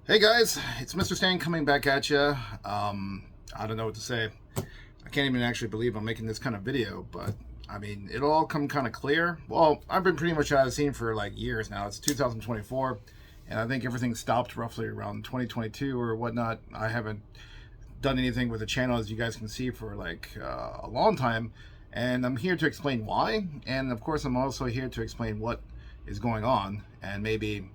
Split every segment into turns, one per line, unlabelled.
Hey guys, it's Mr. Stan coming back at you. I don't know what to say. I can't even actually believe I'm making this kind of video, but I mean, it'll all come kind of clear. Well, I've been pretty much out of the scene for like years now. It's 2024, and I think everything stopped roughly around 2022 or whatnot. I haven't done anything with the channel, as you guys can see, for like a long time, and I'm here to explain why. And of course, I'm also here to explain what is going on, and maybe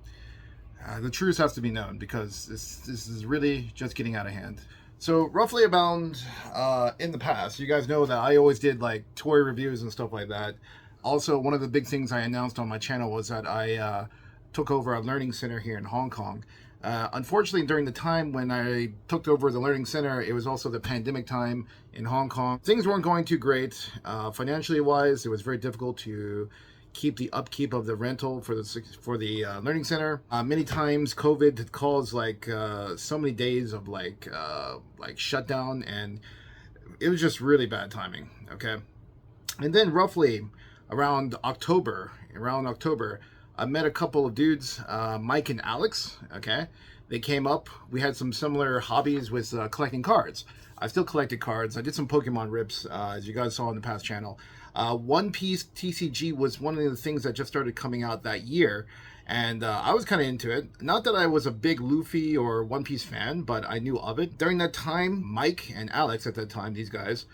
the truth has to be known, because this is really just getting out of hand. So roughly about in the past, you guys know that I always did like toy reviews and stuff like that. Also, one of the big things I announced on my channel was that I took over a learning center here in Hong Kong. Unfortunately, during the time when I took over the learning center, it was also the pandemic time in Hong Kong. Things weren't going too great. Financially wise, it was very difficult to keep the upkeep of the rental for the learning center. Many times COVID had caused like so many days of like shutdown, and it was just really bad timing. Okay, and then roughly around October, I met a couple of dudes, Mike and Alex. Okay, they came up. We had some similar hobbies with collecting cards. I still collected cards. I did some Pokemon rips, as you guys saw in the past channel. One Piece TCG was one of the things that just started coming out that year, and I was kind of into it. Not that I was a big Luffy or One Piece fan, but I knew of it. During that time, Mike and Alex, at that time, these guys,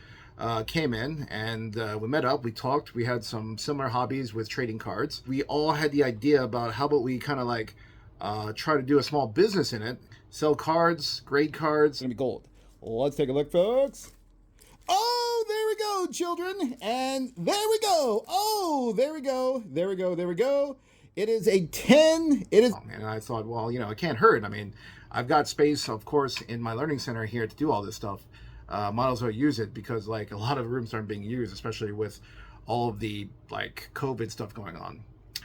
came in, and we met up, we talked, we had some similar hobbies with trading cards. We all had the idea about how about we kind of like try to do a small business in it, sell cards, grade cards. It's gonna be gold. Let's take a look, folks. Oh, there we go, children. And there we go. Oh, there we go. There we go. There we go. It is a 10. It is. And I thought, well, you know, it can't hurt. I mean, I've got space, of course, in my learning center here to do all this stuff. Might as well use it, because like a lot of rooms aren't being used, especially with all of the like COVID stuff going on.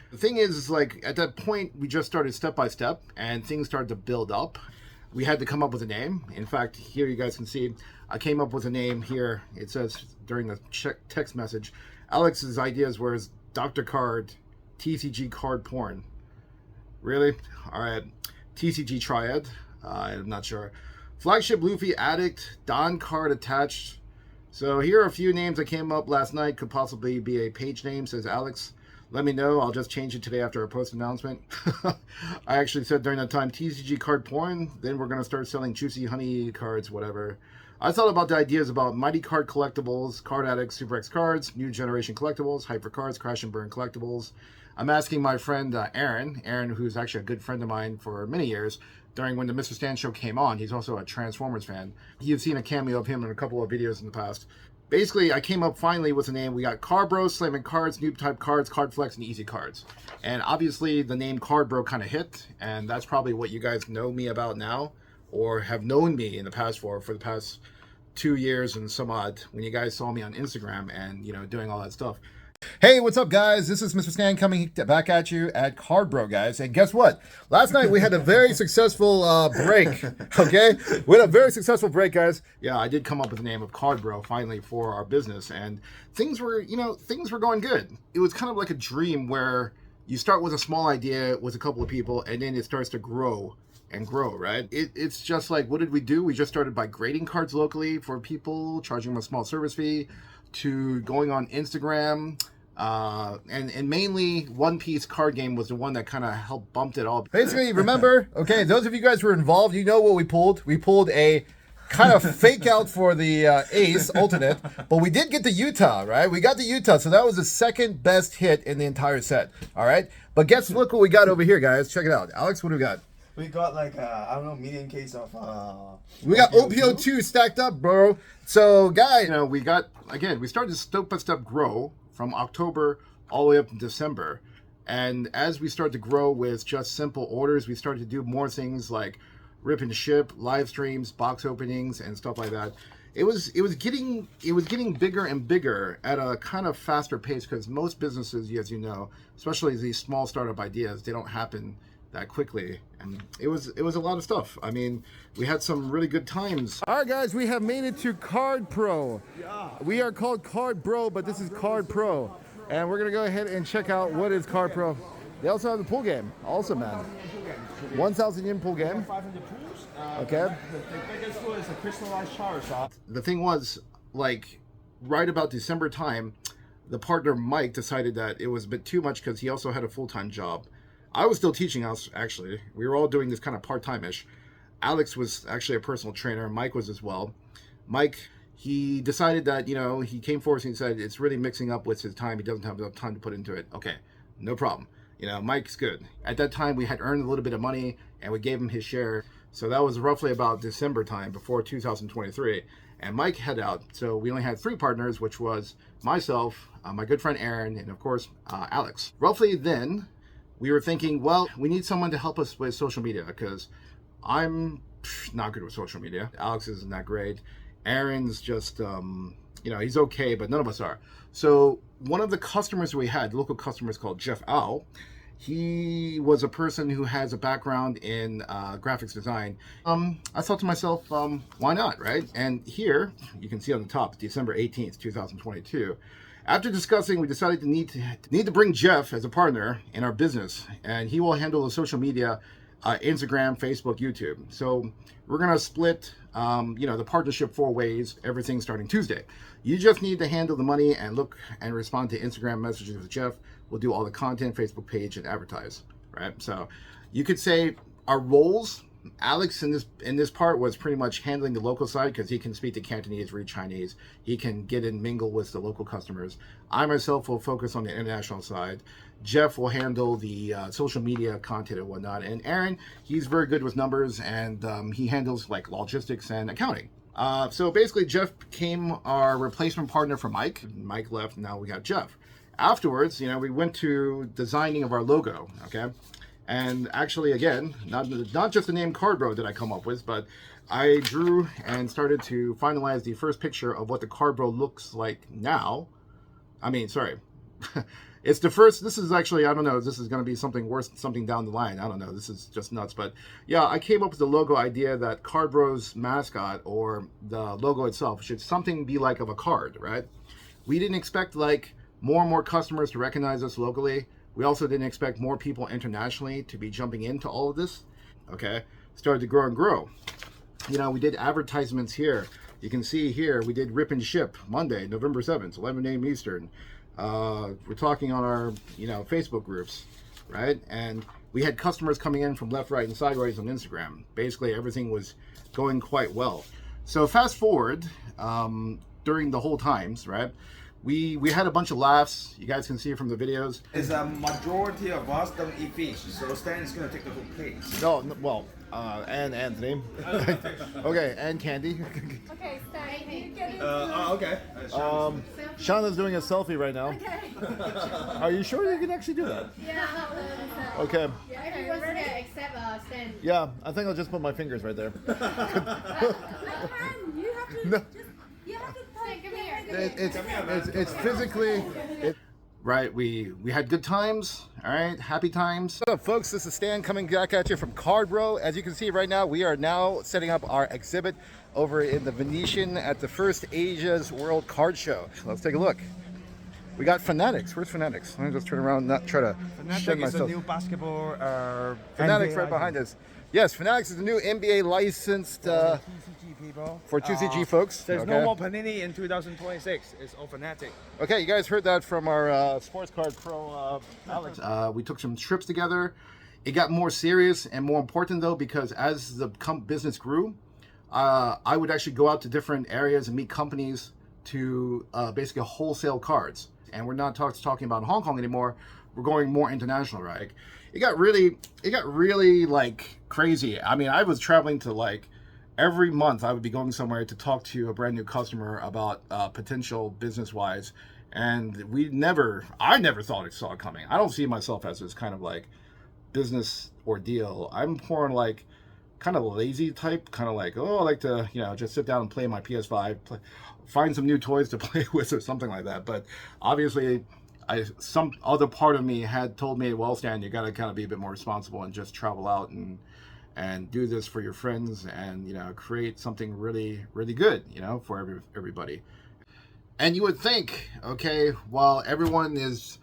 The thing is like at that point, we just started step by step, and things started to build up. We had to come up with a name. In fact, here you guys can see, I came up with a name here. It says during the text message, Alex's ideas were Dr. Card, TCG Card Porn. Really? All right. TCG Triad. I'm not sure. Flagship Luffy Addict, Don Card Attached. So here are a few names that came up last night. Could possibly be a page name, says Alex. Let me know. I'll just change it today after a post announcement. I actually said during that time, TCG Card Porn. Then we're going to start selling Juicy Honey cards, whatever. I thought about the ideas about Mighty Card Collectibles, Card Addicts, Super X Cards, New Generation Collectibles, Hyper Cards, Crash and Burn Collectibles. I'm asking my friend Aaron, who's actually a good friend of mine for many years, during when the Mr. Stan show came on. He's also a Transformers fan. You've seen a cameo of him in a couple of videos in the past. Basically, I came up finally with a name. We got Cardbro, Slamming Cards, Noob Type Cards, Card Flex, and Easy Cards. And obviously, the name Cardbro kind of hit, and that's probably what you guys know me about now, or have known me in the past for the past 2 years and some odd, when you guys saw me on Instagram and, you know, doing all that stuff. Hey, what's up, guys? This is Mr. Stan coming back at you at Cardbro, guys. And guess what? Last night we had a very successful break, okay? We had a very successful break, guys. Yeah, I did come up with the name of Cardbro finally for our business, and things were, you know, things were going good. It was kind of like a dream where you start with a small idea with a couple of people, and then it starts to grow and grow, right? It's just like, what did we do? We just started by grading cards locally for people, charging them a small service fee, to going on Instagram, and mainly One Piece card game was the one that kind of helped bumped it all. Basically, remember, okay, those of you guys who were involved, you know what we pulled. We pulled a kind of fake out for the Ace alternate, but we did get the Utah, right? We got the Utah, so that was the second best hit in the entire set, all right? But look what we got over here, guys. Check it out. Alex, what do we got?
We got like I don't know, medium case of
we got OPO2 stacked up, bro. So guys, you know, we started to step by step grow from October all the way up to December. And as we start to grow with just simple orders, we started to do more things like rip and ship, live streams, box openings, and stuff like that. It was getting bigger and bigger at a kind of faster pace, because most businesses, as you know, especially these small startup ideas, they don't happen that quickly, and it was a lot of stuff. I mean, we had some really good times. All right, guys, we have made it to Card Pro. Yeah. We are called Card Bro, but this is Card Pro, and we're gonna go ahead and check out what is Card Pro. They also have the pool game, also, man. 1,000 yen pool game.
500 pools.
Okay.
The biggest pool is a crystallized shower shop.
The thing was, like, right about December time, the partner Mike decided that it was a bit too much because he also had a full-time job. I was still teaching us, actually. We were all doing this kind of part-time-ish. Alex was actually a personal trainer. Mike was as well. Mike, he decided that, you know, he came forward and he said it's really mixing up with his time. He doesn't have enough time to put into it. Okay, no problem. You know, Mike's good. At that time, we had earned a little bit of money and we gave him his share. So that was roughly about December time before 2023. And Mike had out. So we only had 3 partners, which was myself, my good friend Aaron, and of course, Alex. Roughly then, we were thinking, well, we need someone to help us with social media because I'm not good with social media. Alex isn't that great. Aaron's just, you know, he's okay, but none of us are. So one of the customers we had, local customers called Jeff Owl, he was a person who has a background in graphics design. I thought to myself, why not, right? And here, you can see on the top, December 18th, 2022. After discussing, we decided to need to bring Jeff as a partner in our business, and he will handle the social media, Instagram, Facebook, YouTube. So we're gonna split, you know, the partnership 4 ways. Everything starting Tuesday. You just need to handle the money and look and respond to Instagram messages with Jeff. We'll do all the content, Facebook page, and advertise. Right. So you could say our roles. Alex in this part was pretty much handling the local side because he can speak to Cantonese, read Chinese. He can get and mingle with the local customers. I myself will focus on the international side. Jeff will handle the social media content and whatnot. And Aaron, he's very good with numbers and he handles like logistics and accounting. So basically Jeff became our replacement partner for Mike. Mike left, now we got Jeff. Afterwards, you know, we went to designing of our logo, okay? And actually, again, not just the name Cardbro did I come up with, but I drew and started to finalize the first picture of what the Cardbro looks like now. I mean, sorry. It's the first, this is actually, I don't know, this is going to be something worse, something down the line. I don't know, this is just nuts. But yeah, I came up with the logo idea that Cardbro's mascot or the logo itself should something be like of a card, right? We didn't expect like more and more customers to recognize us locally. We also didn't expect more people internationally to be jumping into all of this. Okay, started to grow and grow. You know, we did advertisements here. You can see here, we did Rip and Ship Monday, November 7th, 11 a.m. Eastern. We're talking on our, you know, Facebook groups, right? And we had customers coming in from left, right, and sideways on Instagram. Basically, everything was going quite well. So fast forward, during the whole times, right? We had a bunch of laughs. You guys can see it from the videos.
It's a majority of us don't eat fish, so Stan is gonna take the whole place.
No, well, and Anthony. Okay, and Candy.
Okay, Stan, can you get it?
Okay.
Shauna's doing a selfie right now.
Okay.
Are you sure you can actually do that?
Yeah.
Okay.
Everyone's ready except Stan.
Yeah, I think I'll just put my fingers right there.
You have to.
No.
You have to put. Come here.
It's physically. Right, we had good times, all right, happy times. What's up, folks? This is Stan coming back at you from Cardbro. As you can see right now, we are now setting up our exhibit over in the Venetian at the first Asia's World Card Show. Let's take a look. We got Fanatics. Where's Fanatics? Let me just turn around and not try to shed myself.
Fanatics is a new basketball.
Fanatics
NBA
right behind us. Yes, Fanatics is the new NBA licensed
TCG people.
for 2CG folks.
There's
okay.
no more Panini in 2026. It's all Fanatic.
Okay, you guys heard that from our sports card pro Alex. We took some trips together. It got more serious and more important though because as the business grew, I would actually go out to different areas and meet companies to basically wholesale cards. And we're not talking about Hong Kong anymore. We're going more international, right? It got really like crazy. I mean, I was traveling to like every month I would be going somewhere to talk to a brand new customer about potential business-wise. And I never thought I saw it coming. I don't see myself as this kind of like business ordeal. I'm more like kind of lazy type, kind of like, oh, I like to, you know, just sit down and play my PS5, find some new toys to play with or something like that. But obviously, some other part of me had told me, well, Stan, you got to kind of be a bit more responsible and just travel out and do this for your friends and, you know, create something really, really good, you know, for everybody. And you would think, okay, while everyone is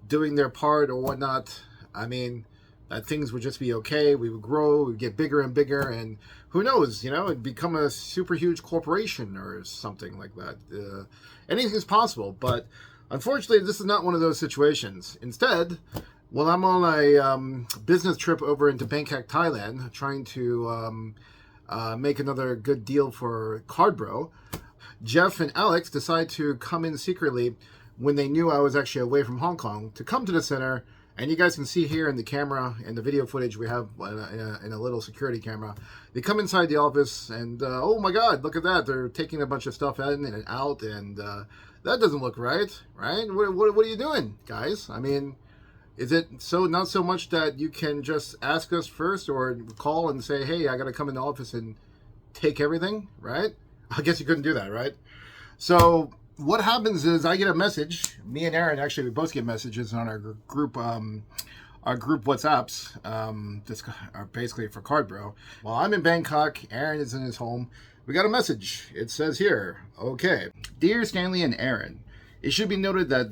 doing their part or whatnot, I mean, that things would just be okay. We would grow, we'd get bigger and bigger, and who knows, you know, it'd become a super huge corporation or something like that. Anything is possible, but unfortunately, this is not one of those situations. Instead, well, I'm on a business trip over into Bangkok, Thailand, trying to make another good deal for Cardbro. Jeff and Alex decide to come in secretly when they knew I was actually away from Hong Kong to come to the center. And you guys can see here in the camera and the video footage we have in a little security camera. They come inside the office and, oh my God, look at that. They're taking a bunch of stuff in and out, and that doesn't look right, right? What are you doing, guys? I mean, is it so not so much that you can just ask us first or call and say, hey, I got to come in the office and take everything, right? I guess you couldn't do that, right? So what happens is I get a message. Me and Aaron, actually, we both get messages on our group WhatsApps, just are basically for Cardbro. While I'm in Bangkok, Aaron is in his home. We got a message. It says here, okay, dear Stanley and Aaron, it should be noted that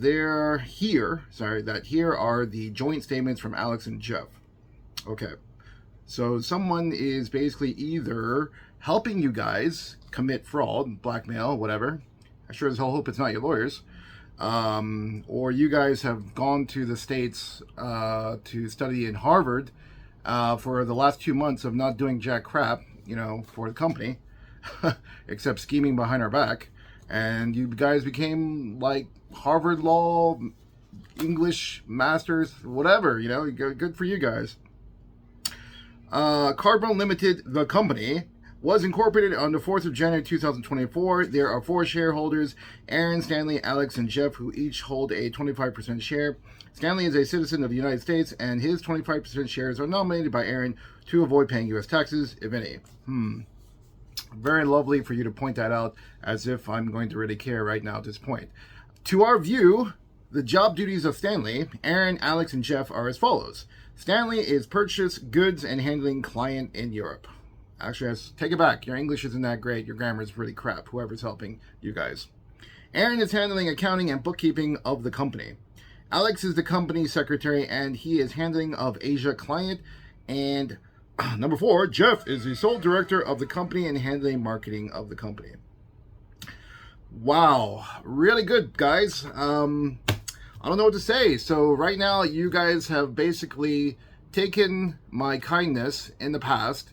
here are the joint statements from Alex and Jeff. Okay, so someone is basically either helping you guys commit fraud, blackmail, whatever. I sure as hell hope it's not your lawyers. Or you guys have gone to the States to study in Harvard for the last 2 months of not doing jack crap, you know, for the company, except scheming behind our back. And you guys became like Harvard Law, English masters, whatever, you know, good for you guys. Cardbro Limited, the company, was incorporated on the 4th of January 2024. There are 4 shareholders, Aaron, Stanley, Alex, and Jeff, who each hold a 25% share. Stanley is a citizen of the United States, and his 25% shares are nominated by Aaron to avoid paying U.S. taxes, if any. Very lovely for you to point that out, as if I'm going to really care right now at this point. To our view, the job duties of Stanley, Aaron, Alex, and Jeff are as follows. Stanley is purchase, goods, and handling client in Europe. Actually, take it back. Your English isn't that great. Your grammar is really crap, whoever's helping you guys. Aaron is handling accounting and bookkeeping of the company. Alex is the company secretary, and he is handling of Asia client. And number 4, Jeff is the sole director of the company and handling marketing of the company. Wow. Really good, guys. I don't know what to say. So right now, you guys have basically taken my kindness in the past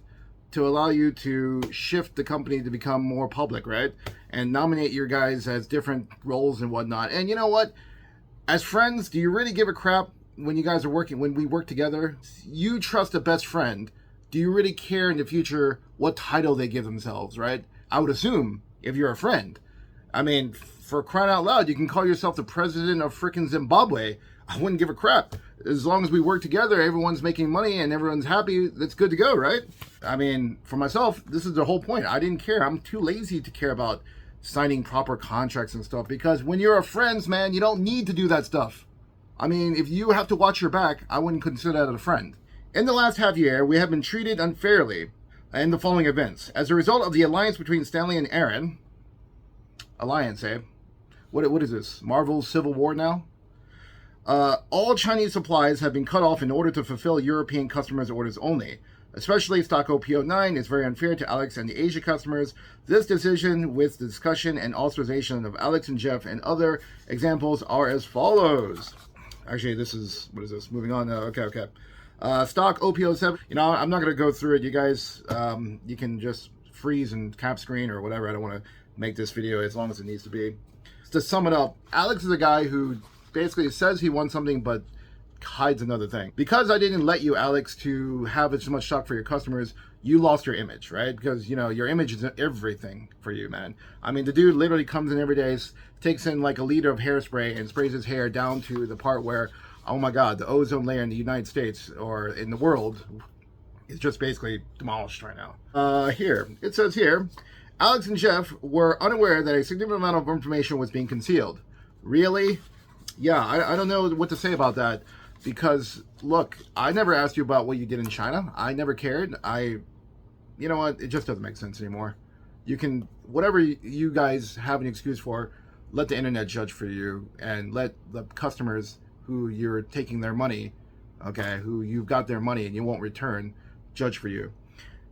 to allow you to shift the company to become more public, right? And nominate your guys as different roles and whatnot. And you know what? As friends, do you really give a crap when you guys are working, when we work together? You trust a best friend. Do you really care in the future what title they give themselves, right? I would assume if you're a friend. I mean, for crying out loud, you can call yourself the president of frickin' Zimbabwe. I wouldn't give a crap. As long as we work together, everyone's making money and everyone's happy, that's good to go, right? I mean, for myself, this is the whole point. I didn't care. I'm too lazy to care about signing proper contracts and stuff, because when you're a friend, man, you don't need to do that stuff. I mean, if you have to watch your back, I wouldn't consider that a friend. In the last half year, we have been treated unfairly in the following events. As a result of the alliance between Stanley and Aaron, alliance, eh? What is this? Marvel's Civil War now? All Chinese supplies have been cut off in order to fulfill European customers' orders only. Especially stock OPO9 is very unfair to Alex and the Asia customers. This decision, with the discussion and authorization of Alex and Jeff and other examples, are as follows. Actually, this is, what is this? Moving on. Okay. Stock OPO7. You know, I'm not going to go through it. You guys, you can just freeze and cap screen or whatever. I don't want to make this video as long as it needs to be. To sum it up, Alex is a guy who basically says he wants something but hides another thing. Because I didn't let you, Alex, to have as much stock for your customers, you lost your image, right? Because, you know, your image is everything for you, man. I mean, the dude literally comes in every day, takes in like a liter of hairspray and sprays his hair down to the part where, oh my God, the ozone layer in the United States or in the world is just basically demolished right now. Here, it says here, Alex and Jeff were unaware that a significant amount of information was being concealed. Really? Yeah, I don't know what to say about that. Because, look, I never asked you about what you did in China. I never cared. You know what? It just doesn't make sense anymore. You can, whatever you guys have an excuse for, let the internet judge for you and let the customers who you're taking their money okay, who you've got their money and you won't return, judge for you.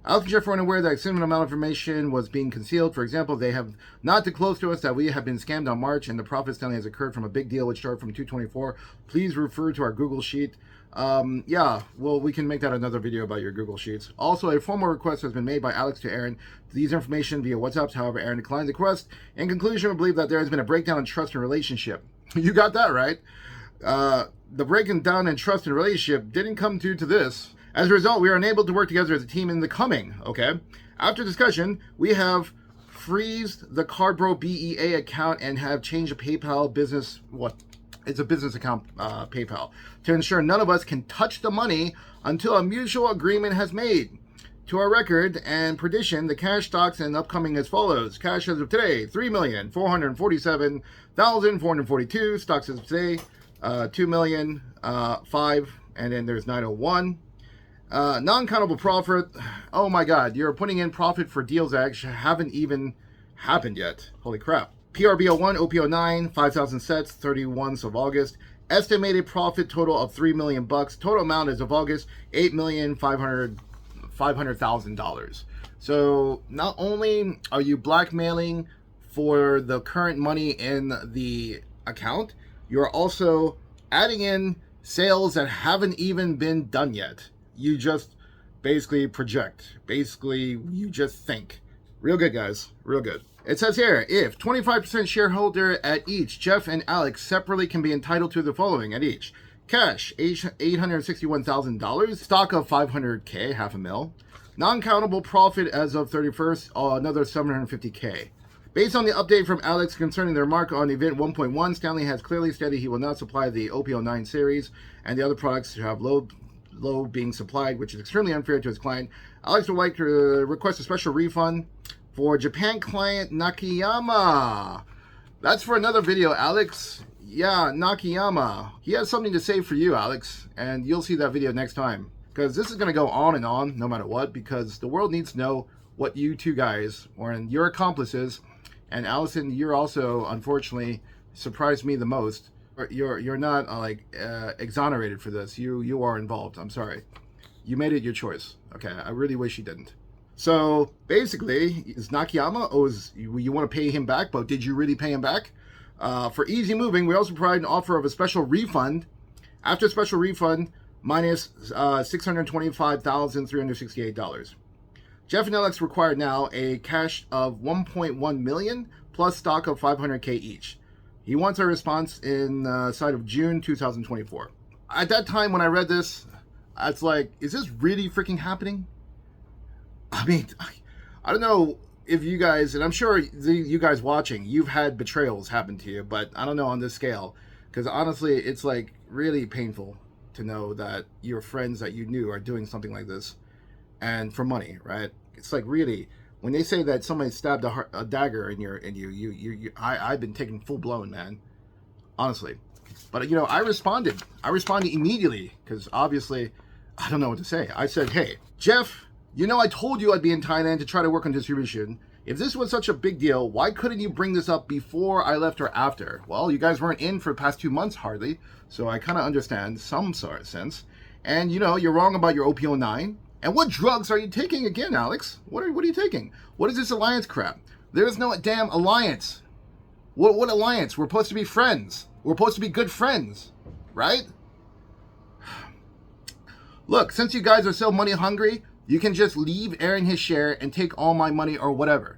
Alex and Jeff were unaware that a significant amount of information was being concealed. For example, they have not disclosed to us that we have been scammed on March and the profit selling has occurred from a big deal which started from 224. Please refer to our Google Sheet. Yeah, well, we can make that another video about your Google Sheets. Also, a formal request has been made by Alex to Aaron. These information via WhatsApp. However, Aaron declined the request. In conclusion, we believe that there has been a breakdown in trust and relationship. You got that right. The breaking down in trust and relationship didn't come due to this. As a result, we are unable to work together as a team in the coming, okay? After discussion, we have freezed the Cardbro BEA account and have changed the PayPal business, it's a business account, PayPal, to ensure none of us can touch the money until a mutual agreement has made. To our record and prediction, the cash stocks and upcoming as follows. Cash as of today, 3,447,442. Stocks as of today, 2,000,005, and then there's 901. Non-countable profit. Oh my God, you're putting in profit for deals that actually haven't even happened yet. Holy crap. PRBO1, OPO9, 5,000 sets, 31st of August. Estimated profit total of $3 million. Total amount as of August, $8,500,000. So not only are you blackmailing for the current money in the account, you're also adding in sales that haven't even been done yet. You just basically project. Basically, you just think. Real good, guys. Real good. It says here, if 25% shareholder at each, Jeff and Alex separately can be entitled to the following at each. Cash, $861,000. Stock of $500K, half a mil. Non-countable profit as of 31st, another $750K. Based on the update from Alex concerning the remark on event 1.1, Stanley has clearly stated he will not supply the OPO9 series and the other products to have low being supplied, which is extremely unfair to his client. Alex would like to request a special refund for Japan client Nakayama. That's for another video, Alex. Yeah, Nakayama. He has something to say for you, Alex, and you'll see that video next time. Because this is going to go on and on, no matter what, because the world needs to know what you two guys, or your accomplices, and Allison, you're also, unfortunately, surprised me the most. You're not exonerated for this. You are involved. I'm sorry. You made it your choice. Okay, I really wish you didn't. So basically, is Nakayama you want to pay him back, but did you really pay him back? For easy moving, we also provide an offer of a special refund. After special refund, minus $625,368. Jeff and Alex require now a cash of $1.1 million plus stock of $500K each. He wants a response inside of June 2024. At that time when I read this, it's like, is this really freaking happening? I mean, I don't know if you guys, and I'm sure you guys watching, you've had betrayals happen to you, but I don't know on this scale. Because honestly, it's like really painful to know that your friends that you knew are doing something like this and for money, right? It's like really, when they say that somebody stabbed a dagger in you, I've been taken full blown, man. Honestly. But, I responded immediately because obviously I don't know what to say. I said, hey, Jeff, I told you I'd be in Thailand to try to work on distribution. If this was such a big deal, why couldn't you bring this up before I left or after? Well, you guys weren't in for the past 2 months hardly, so I kind of understand some sort of sense. And, you're wrong about your OPO9. And what drugs are you taking again, Alex? What are you taking? What is this alliance crap? There is no damn alliance. What alliance? We're supposed to be friends. We're supposed to be good friends, right? Look, since you guys are so money hungry, you can just leave Aaron his share and take all my money or whatever.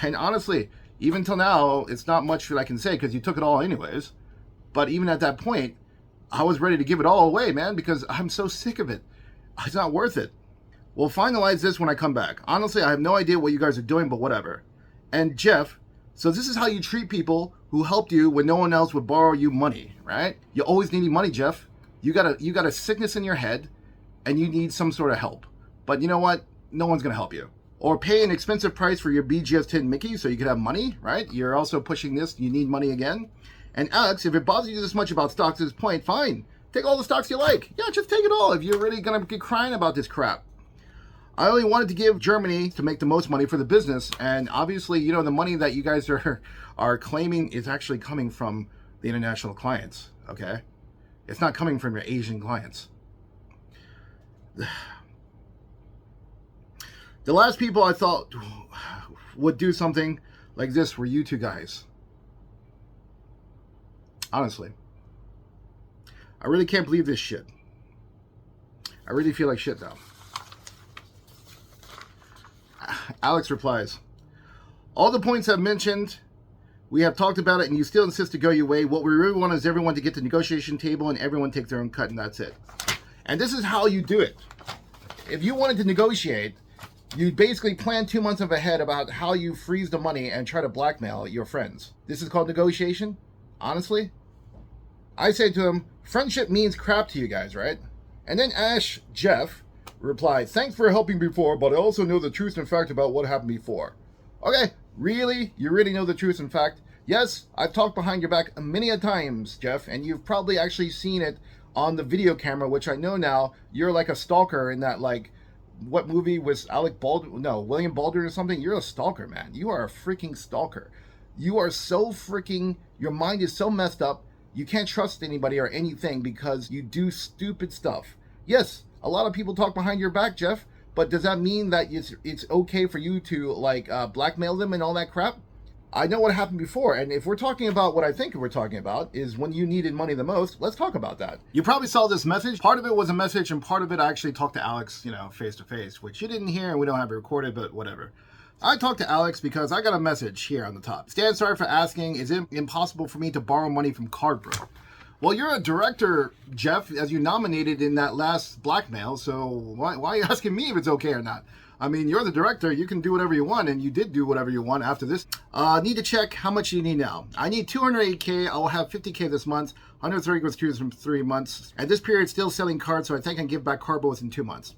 And honestly, even till now, it's not much that I can say because you took it all anyways. But even at that point, I was ready to give it all away, man, because I'm so sick of it. It's not worth it. We'll finalize this when I come back. Honestly, I have no idea what you guys are doing, but whatever. And Jeff, so this is how you treat people who helped you when no one else would borrow you money, right? You always needed money, Jeff. You got a sickness in your head and you need some sort of help. But you know what? No one's going to help you. Or pay an expensive price for your BGS 10 Mickey so you could have money, right? You're also pushing this. You need money again. And Alex, if it bothers you this much about stocks at this point, fine. Take all the stocks you like. Yeah, just take it all if you're really going to be crying about this crap. I only wanted to give Germany to make the most money for the business. And obviously, the money that you guys are claiming is actually coming from the international clients, okay? It's not coming from your Asian clients. The last people I thought would do something like this were you two guys. Honestly. I really can't believe this shit. I really feel like shit now. Alex replies, all the points I've mentioned, we have talked about it, and you still insist to go your way. What we really want is everyone to get to the negotiation table and everyone take their own cut, and that's it. And this is how you do it. If you wanted to negotiate, you basically plan 2 months ahead about how you freeze the money and try to blackmail your friends. This is called negotiation? Honestly? I say to him, friendship means crap to you guys, right? And then Jeff replied, thanks for helping before, but I also know the truth and fact about what happened before. Okay, really? You really know the truth and fact? Yes, I've talked behind your back many a times, Jeff, and you've probably actually seen it on the video camera, which I know now you're like a stalker in that, like, what movie was William Baldwin or something? You're a stalker, man. You are a freaking stalker. You are so freaking, your mind is so messed up, you can't trust anybody or anything because you do stupid stuff. Yes, a lot of people talk behind your back, Jeff, but does that mean that it's okay for you to, like, blackmail them and all that crap? I know what happened before, and if we're talking about what I think we're talking about is when you needed money the most, let's talk about that. You probably saw this message. Part of it was a message, and part of it I actually talked to Alex, face to face, which you didn't hear, and we don't have it recorded, but whatever. I talked to Alex because I got a message here on the top. Stan, sorry for asking, is it impossible for me to borrow money from Cardbro? Well, you're a director, Jeff, as you nominated in that last Blackmail, so why are you asking me if it's okay or not? I mean, you're the director, you can do whatever you want, and you did do whatever you want after this. Need to check how much you need now. I need 208K, I will have 50K this month, 130 goes through from 3 months. At this period, still selling cards, so I think I can give back Cardro within 2 months.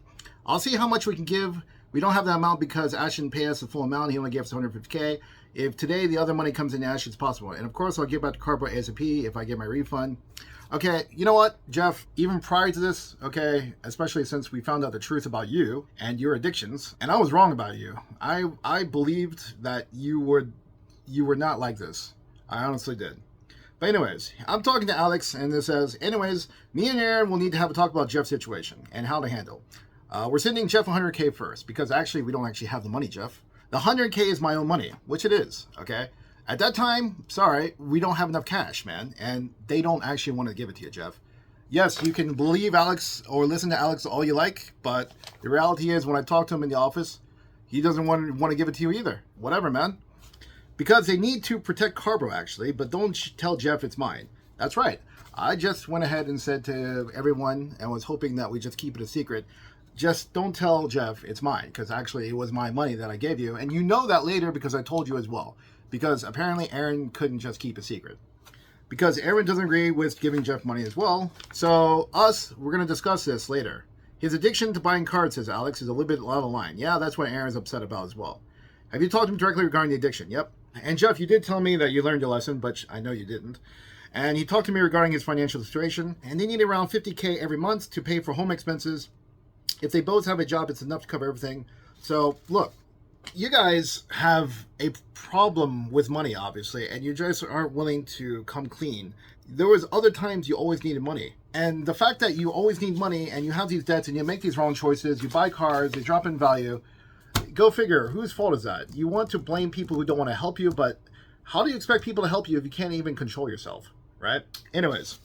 I'll see how much we can give. We don't have that amount because Ash didn't pay us the full amount, he only gave us 150K. If today the other money comes in Ash, it's possible. And of course, I'll give back to Cardro ASAP if I get my refund. Okay, you know what, Jeff, even prior to this, okay, especially since we found out the truth about you and your addictions, and I was wrong about you. I believed that you were not like this. I honestly did. But anyways, I'm talking to Alex, and this says, anyways, me and Aaron will need to have a talk about Jeff's situation and how to handle. We're sending Jeff 100K first, because actually we don't actually have the money, Jeff. The 100K is my own money, which it is, okay? At that time, sorry, we don't have enough cash, man, and they don't actually want to give it to you, Jeff. Yes, you can believe Alex or listen to Alex all you like, but the reality is when I talk to him in the office, he doesn't want to give it to you either. Whatever, man. Because they need to protect Cardro, actually, but don't tell Jeff it's mine. That's right. I just went ahead and said to everyone and was hoping that we just keep it a secret. Just don't tell Jeff it's mine, because actually it was my money that I gave you, and you know that later because I told you as well. Because apparently Aaron couldn't just keep a secret. Because Aaron doesn't agree with giving Jeff money as well. So we're going to discuss this later. His addiction to buying cards, says Alex, is a little bit out of line. Yeah, that's what Aaron's upset about as well. Have you talked to him directly regarding the addiction? Yep. And Jeff, you did tell me that you learned your lesson, but I know you didn't. And he talked to me regarding his financial situation. And they need around 50K every month to pay for home expenses. If they both have a job, it's enough to cover everything. So, look. You guys have a problem with money, obviously, and you just aren't willing to come clean. There was other times you always needed money. And the fact that you always need money and you have these debts and you make these wrong choices, you buy cars, they drop in value, go figure, whose fault is that? You want to blame people who don't want to help you, but how do you expect people to help you if you can't even control yourself, right? Anyways,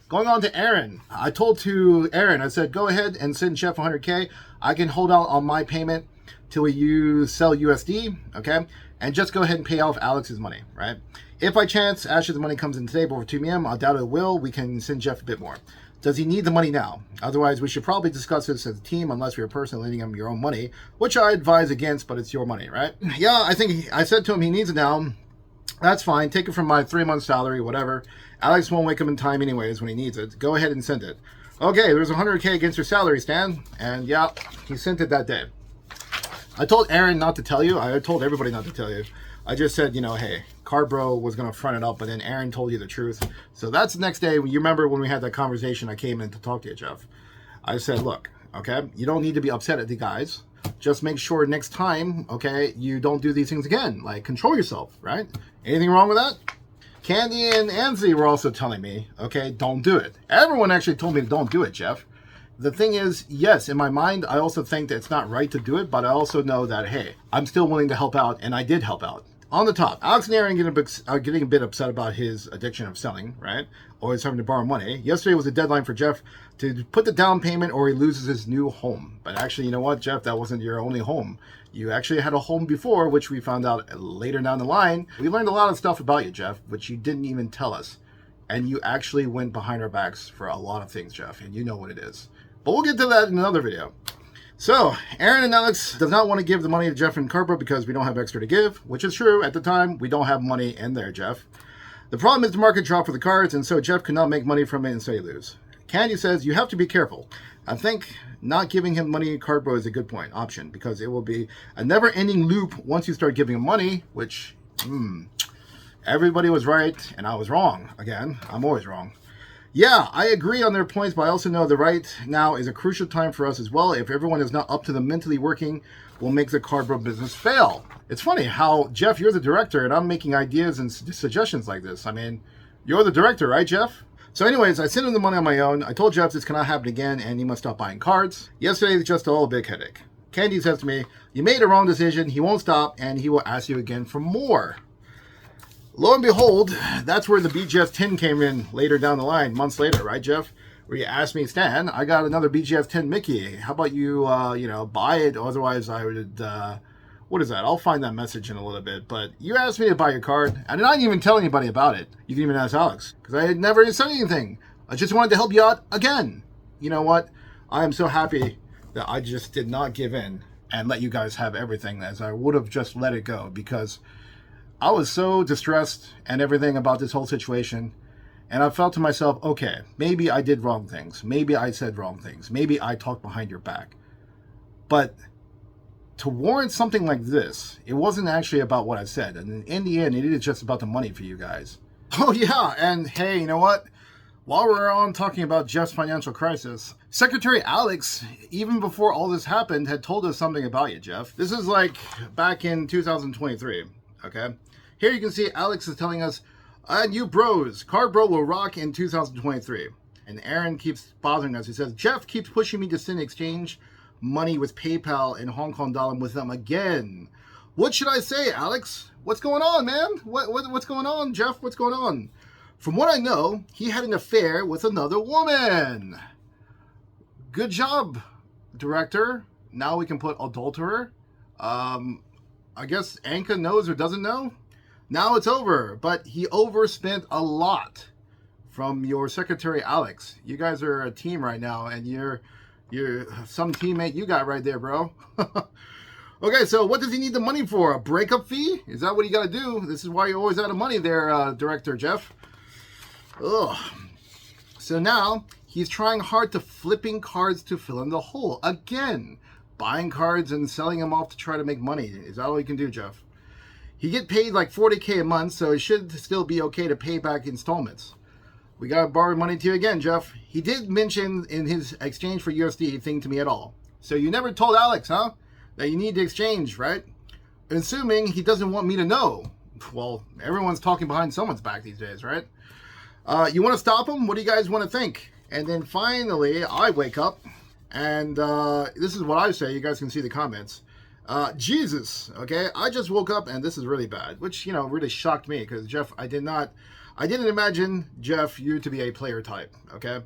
going on to Aaron. I told to Aaron, I said, go ahead and send Jeff 100K. I can hold out on my payment till you sell USD, okay? And just go ahead and pay off Alex's money, right? If by chance Ash's money comes in today before 2 p.m., I doubt it will, we can send Jeff a bit more. Does he need the money now? Otherwise, we should probably discuss this as a team unless you're personally lending him your own money, which I advise against, but it's your money, right? Yeah, I said to him he needs it now. That's fine. Take it from my 3-month salary, whatever. Alex won't wake up in time anyways when he needs it. Go ahead and send it. Okay, there's 100K against your salary, Stan. And yeah, he sent it that day. I told Aaron not to tell you. I told everybody not to tell you. I just said, hey, Cardbro was going to front it up, but then Aaron told you the truth. So that's the next day. You remember when we had that conversation, I came in to talk to you, Jeff. I said, look, okay, you don't need to be upset at the guys. Just make sure next time, okay, you don't do these things again. Like, control yourself, right? Anything wrong with that? Candy and Anzi were also telling me, okay, don't do it. Everyone actually told me don't do it, Jeff. The thing is, yes, in my mind, I also think that it's not right to do it, but I also know that, hey, I'm still willing to help out, and I did help out. On the top, Alex and Aaron getting a bit upset about his addiction of selling, right? Always having to borrow money. Yesterday was a deadline for Jeff to put the down payment or he loses his new home. But actually, you know what, Jeff? That wasn't your only home. You actually had a home before, which we found out later down the line. We learned a lot of stuff about you, Jeff, which you didn't even tell us. And you actually went behind our backs for a lot of things, Jeff, and you know what it is. But we'll get to that in another video. So, Aaron and Alex does not want to give the money to Jeff and Cardbro because we don't have extra to give, which is true. At the time, we don't have money in there, Jeff. The problem is the market dropped for the cards, and so Jeff could not make money from it and so you lose. Candy says, you have to be careful. I think not giving him money in Cardbro is a good option, because it will be a never-ending loop once you start giving him money, which, everybody was right, and I was wrong. Again, I'm always wrong. Yeah, I agree on their points, but I also know that right now is a crucial time for us as well. If everyone is not up to the mentally working, will make the Cardbro business fail. It's funny how, Jeff, you're the director, and I'm making ideas and suggestions like this. I mean, you're the director, right, Jeff? So anyways, I sent him the money on my own. I told Jeff this cannot happen again, and he must stop buying cards. Yesterday was just all a big headache. Candy says to me, you made a wrong decision. He won't stop, and he will ask you again for more. Lo and behold, that's where the BGS 10 came in later down the line, months later, right, Jeff? Where you asked me, Stan, I got another BGS 10 Mickey. How about you, buy it? Otherwise, I would, what is that? I'll find that message in a little bit. But you asked me to buy your card, and I didn't even tell anybody about it. You can even ask Alex, because I had never said anything. I just wanted to help you out again. You know what? I am so happy that I just did not give in and let you guys have everything, as I would have just let it go, because I was so distressed and everything about this whole situation. And I felt to myself, okay, maybe I did wrong things. Maybe I said wrong things. Maybe I talked behind your back. But to warrant something like this, it wasn't actually about what I said. And in the end, it is just about the money for you guys. Oh yeah, and hey, you know what? While we're on talking about Jeff's financial crisis, Secretary Alex, even before all this happened, had told us something about you, Jeff. This is like back in 2023, okay? Here you can see Alex is telling us, and you bros, Cardbro will rock in 2023. And Aaron keeps bothering us. He says, Jeff keeps pushing me to send exchange money with PayPal and Hong Kong dollar with them again. What should I say, Alex? What's going on, man? What's going on, Jeff? What's going on? From what I know, he had an affair with another woman. Good job, director. Now we can put adulterer. I guess Anka knows or doesn't know. Now it's over, but he overspent a lot from your secretary, Alex. You guys are a team right now, and you're some teammate you got right there, bro. Okay, so what does he need the money for? A breakup fee? Is that what he got to do? This is why you're always out of money there, Director Jeff. Ugh. So now he's trying hard to flipping cards to fill in the hole. Again, buying cards and selling them off to try to make money. Is that all he can do, Jeff? He get paid like $40K a month, so it should still be okay to pay back installments. We got to borrow money to you again, Jeff. He did mention in his exchange for USD thing to me at all. So you never told Alex, huh? That you need to exchange, right? Assuming he doesn't want me to know. Well, everyone's talking behind someone's back these days, right? You want to stop him? What do you guys want to think? And then finally, I wake up, and this is what I say. You guys can see the comments. Jesus, okay? I just woke up, and this is really bad, which, really shocked me, because, Jeff, I didn't imagine, Jeff, you to be a player type, okay?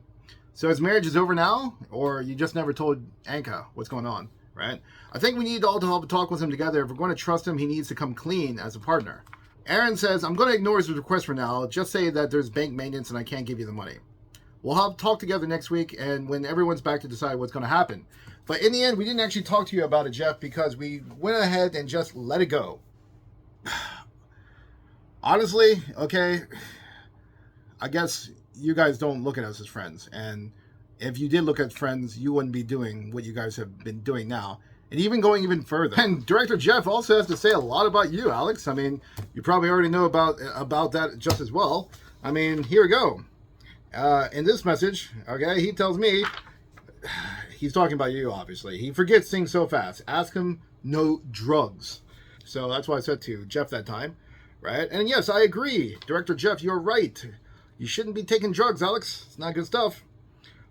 So his marriage is over now, or you just never told Anka what's going on, right? I think we need all to have a talk with him together. If we're going to trust him, he needs to come clean as a partner. Aaron says, I'm going to ignore his request for now. Just say that there's bank maintenance and I can't give you the money. We'll have talk together next week, and when everyone's back to decide what's going to happen. But in the end, we didn't actually talk to you about it, Jeff, because we went ahead and just let it go. Honestly, okay, I guess you guys don't look at us as friends. And if you did look at friends, you wouldn't be doing what you guys have been doing now. And even going even further. And Director Jeff also has to say a lot about you, Alex. I mean, you probably already know about that just as well. I mean, here we go. In this message, okay, he tells me, he's talking about you, obviously. He forgets things so fast. Ask him no drugs. So that's what I said to Jeff that time, right? And yes, I agree. Director Jeff, you're right. You shouldn't be taking drugs, Alex. It's not good stuff.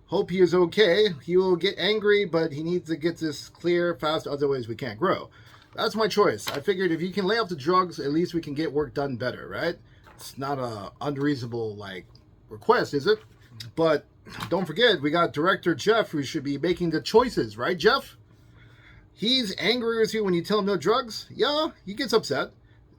Hope he is okay. He will get angry, but he needs to get this clear fast, otherwise we can't grow. That's my choice. I figured if you can lay off the drugs, at least we can get work done better, right? It's not a unreasonable, like, request, is it? But don't forget, we got director Jeff, who should be making the choices, right, Jeff? He's angry with you when you tell him no drugs. Yeah, he gets upset.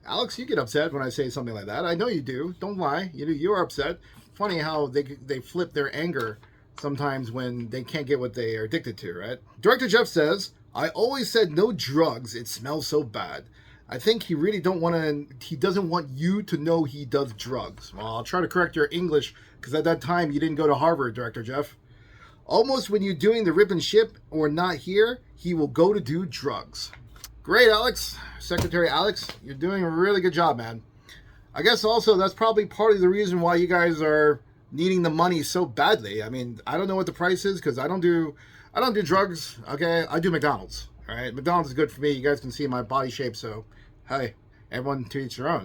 Alex, you get upset when I say something like that. I know you do. Don't lie. You're upset. Funny how they flip their anger sometimes when they can't get what they are addicted to, right? Director Jeff says, I always said no drugs. It smells so bad. I think he really he doesn't want you to know he does drugs. Well, I'll try to correct your English because at that time you didn't go to Harvard, Director Jeff. Almost when you're doing the rip and ship or not here, he will go to do drugs. Great, Alex. Secretary Alex, you're doing a really good job, man. I guess also that's probably part of the reason why you guys are needing the money so badly. I mean, I don't know what the price is because I don't do drugs, okay? I do McDonald's, all right? McDonald's is good for me. You guys can see my body shape, so hey, everyone to each their own.